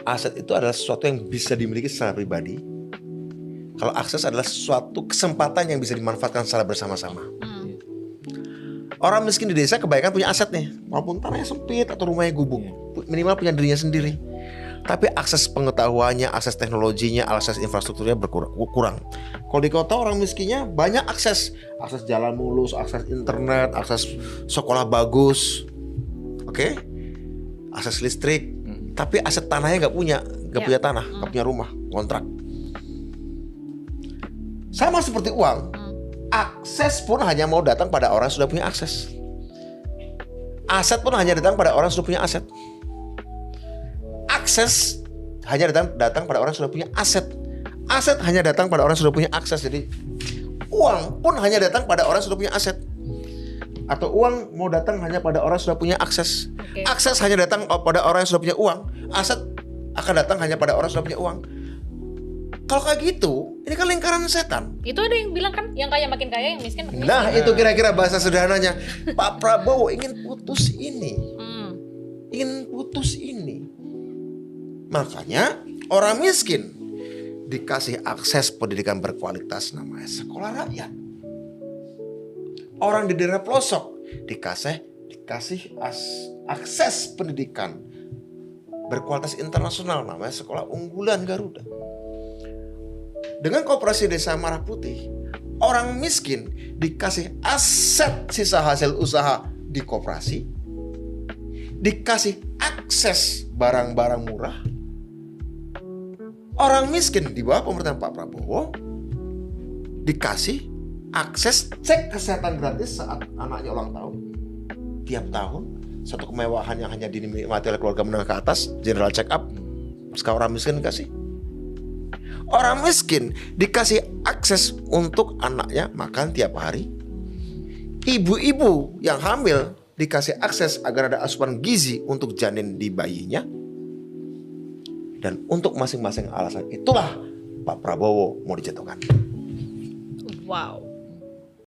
aset itu adalah sesuatu yang bisa dimiliki secara pribadi. Kalau akses adalah sesuatu kesempatan yang bisa dimanfaatkan secara bersama-sama. Orang miskin di desa kebanyakan punya aset nih, walaupun tanahnya sempit atau rumahnya gubuk, minimal punya dirinya sendiri. Tapi akses pengetahuannya, akses teknologinya, akses infrastrukturnya kurang. Kalau di kota orang miskinnya banyak akses jalan mulus, akses internet, akses sekolah bagus, akses listrik. Tapi aset tanahnya nggak punya tanah, nggak punya rumah, kontrak. Sama seperti uang, akses pun hanya mau datang pada orang yang sudah punya akses. Aset pun hanya datang pada orang yang sudah punya aset. Akses hanya datang pada orang yang sudah punya aset. Aset hanya datang pada orang yang sudah punya akses. Jadi uang pun hanya datang pada orang yang sudah punya aset. Atau uang mau datang hanya pada orang yang sudah punya akses. Akses hanya datang pada orang yang sudah punya uang. Aset akan datang hanya pada orang yang sudah punya uang. Kalau kayak gitu, ini kan lingkaran setan. Itu ada yang bilang kan, yang kaya makin kaya, yang miskin makin miskin. Nah, itu kira-kira bahasa sederhananya. Pak Prabowo ingin putus ini. Ingin putus ini. Makanya orang miskin dikasih akses pendidikan berkualitas, namanya sekolah rakyat. Orang di daerah pelosok dikasih akses pendidikan berkualitas internasional, namanya sekolah unggulan Garuda. Dengan Koperasi Desa Merah Putih, orang miskin dikasih aset sisa hasil usaha di koperasi, dikasih akses barang-barang murah. Orang miskin di bawah pemerintahan Pak Prabowo dikasih akses cek kesehatan gratis saat anaknya ulang tahun. Tiap tahun, satu kemewahan yang hanya dinikmati oleh keluarga menengah ke atas, general check up. Sekarang orang miskin dikasih. Orang miskin dikasih akses untuk anaknya makan tiap hari. Ibu-ibu yang hamil dikasih akses agar ada asupan gizi untuk janin di bayinya. Dan untuk masing-masing alasan itulah Pak Prabowo mau dijatuhkan. Wow.